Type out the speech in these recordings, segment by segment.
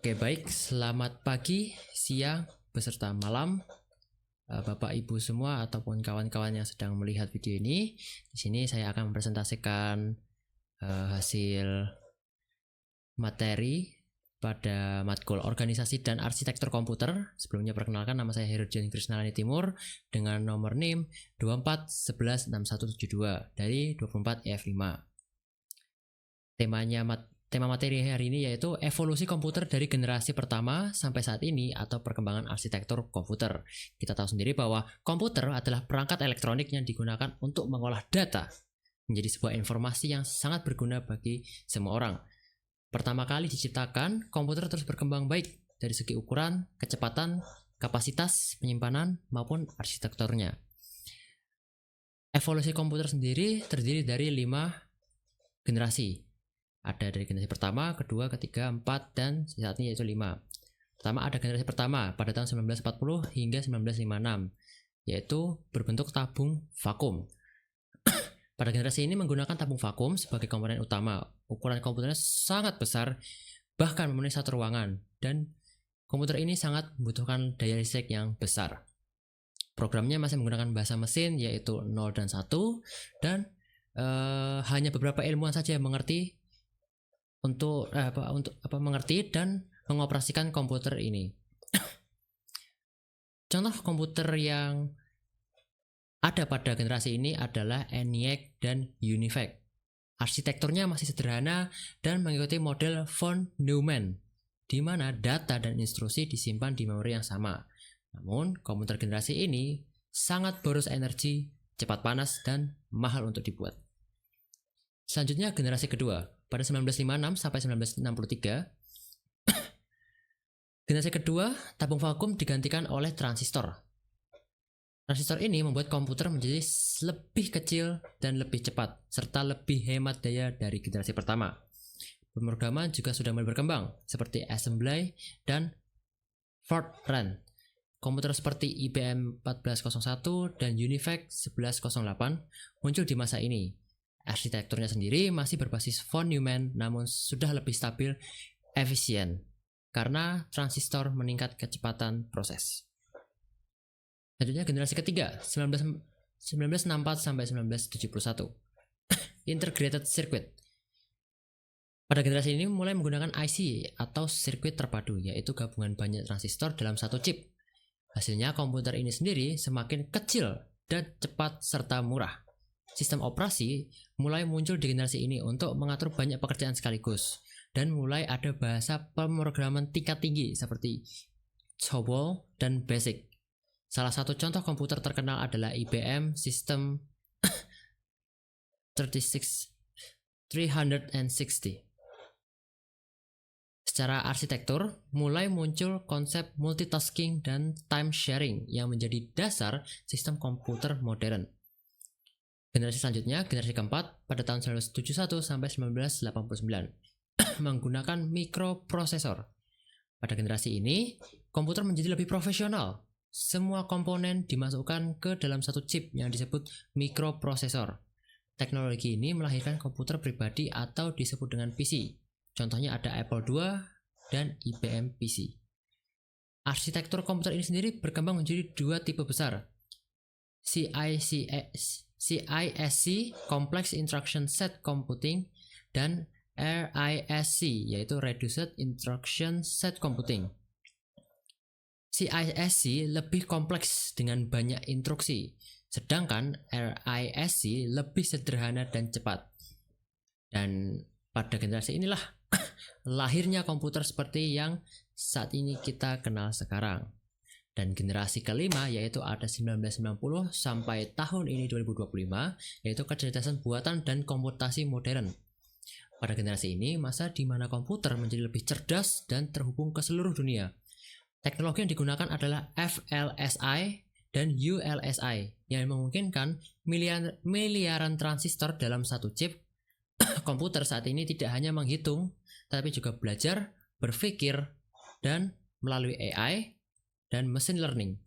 Oke, baik. Selamat pagi, siang, beserta malam, Bapak Ibu semua ataupun kawan-kawan yang sedang melihat video ini. Di sini saya akan mempresentasikan hasil materi pada matkul organisasi dan arsitektur komputer. Sebelumnya perkenalkan, nama saya Herudjan Krisnalani Timur dengan nomor NIM 24116172 dari 24 EF5. Tema materi hari ini yaitu evolusi komputer dari generasi pertama sampai saat ini atau perkembangan arsitektur komputer. Kita tahu sendiri bahwa komputer adalah perangkat elektronik yang digunakan untuk mengolah data menjadi sebuah informasi yang sangat berguna bagi semua orang. Pertama kali diciptakan, komputer terus berkembang baik dari segi ukuran, kecepatan, kapasitas penyimpanan maupun arsitekturnya. Evolusi komputer sendiri terdiri dari 5 generasi. Ada dari generasi pertama, kedua, ketiga, 4, dan saat ini yaitu 5. Pertama ada generasi pertama pada tahun 1940 hingga 1956, yaitu berbentuk tabung vakum. Pada generasi ini menggunakan tabung vakum sebagai komponen utama. Ukuran komputernya sangat besar, bahkan memenuhi satu ruangan, dan komputer ini sangat membutuhkan daya listrik yang besar. Programnya masih menggunakan bahasa mesin yaitu 0 dan 1, dan hanya beberapa ilmuwan saja yang mengerti untuk mengerti dan mengoperasikan komputer ini. Contoh komputer yang ada pada generasi ini adalah ENIAC dan UNIVAC. Arsitekturnya masih sederhana dan mengikuti model von Neumann, di mana data dan instruksi disimpan di memori yang sama. Namun, komputer generasi ini sangat boros energi, cepat panas, dan mahal untuk dibuat. Selanjutnya generasi kedua. Pada 1956 sampai 1963, generasi kedua, tabung vakum digantikan oleh transistor. Transistor ini membuat komputer menjadi lebih kecil dan lebih cepat, serta lebih hemat daya dari generasi pertama. Pemrograman juga sudah mulai berkembang, seperti assembly dan Fortran. Komputer seperti IBM 1401 dan UNIVAC 1108 muncul di masa ini. Arsitekturnya sendiri masih berbasis von Neumann, namun sudah lebih stabil, efisien, karena transistor meningkat kecepatan proses. Selanjutnya generasi ketiga, 1964 sampai 1971. Integrated Circuit. Pada generasi ini mulai menggunakan IC atau sirkuit terpadu, yaitu gabungan banyak transistor dalam satu chip. Hasilnya komputer ini sendiri semakin kecil dan cepat serta murah. Sistem operasi mulai muncul di generasi ini untuk mengatur banyak pekerjaan sekaligus, dan mulai ada bahasa pemrograman tingkat tinggi seperti COBOL dan BASIC. Salah satu contoh komputer terkenal adalah IBM System 360. Secara arsitektur, mulai muncul konsep multitasking dan time sharing yang menjadi dasar sistem komputer modern. Generasi selanjutnya, generasi keempat, pada tahun 1971 sampai 1989, menggunakan mikroprosesor. Pada generasi ini, komputer menjadi lebih profesional. Semua komponen dimasukkan ke dalam satu chip yang disebut mikroprosesor. Teknologi ini melahirkan komputer pribadi atau disebut dengan PC. Contohnya ada Apple II dan IBM PC. Arsitektur komputer ini sendiri berkembang menjadi dua tipe besar, CISC Complex Instruction Set Computing dan RISC yaitu Reduced Instruction Set Computing. CISC lebih kompleks dengan banyak instruksi, sedangkan RISC lebih sederhana dan cepat. Dan pada generasi inilah lahirnya komputer seperti yang saat ini kita kenal sekarang. Dan generasi kelima yaitu ada 1990 sampai tahun ini 2025, yaitu kecerdasan buatan dan komputasi modern. Pada generasi ini, masa di mana komputer menjadi lebih cerdas dan terhubung ke seluruh dunia. Teknologi yang digunakan adalah FLSI dan ULSI yang memungkinkan miliaran transistor dalam satu chip. Komputer saat ini tidak hanya menghitung, tapi juga belajar, berpikir, dan melalui AI dan machine learning.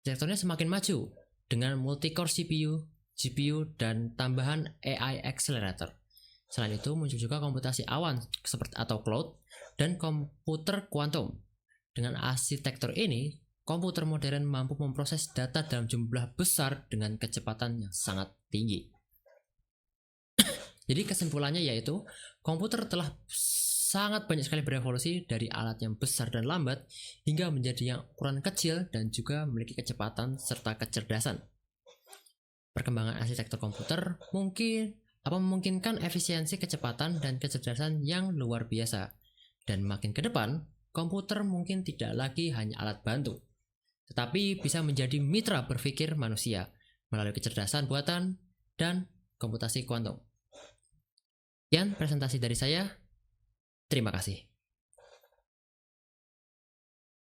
Sektornya semakin maju dengan multi-core CPU, GPU, dan tambahan AI accelerator. Selain itu muncul juga komputasi awan seperti atau cloud dan komputer kuantum. Dengan arsitektur ini, komputer modern mampu memproses data dalam jumlah besar dengan kecepatan yang sangat tinggi. Jadi kesimpulannya yaitu komputer telah sangat banyak sekali berevolusi dari alat yang besar dan lambat hingga menjadi yang ukuran kecil dan juga memiliki kecepatan serta kecerdasan. Perkembangan arsitektur komputer memungkinkan efisiensi, kecepatan, dan kecerdasan yang luar biasa. Dan makin ke depan, komputer mungkin tidak lagi hanya alat bantu, tetapi bisa menjadi mitra berpikir manusia melalui kecerdasan buatan dan komputasi kuantum. Sekian presentasi dari saya. Terima kasih.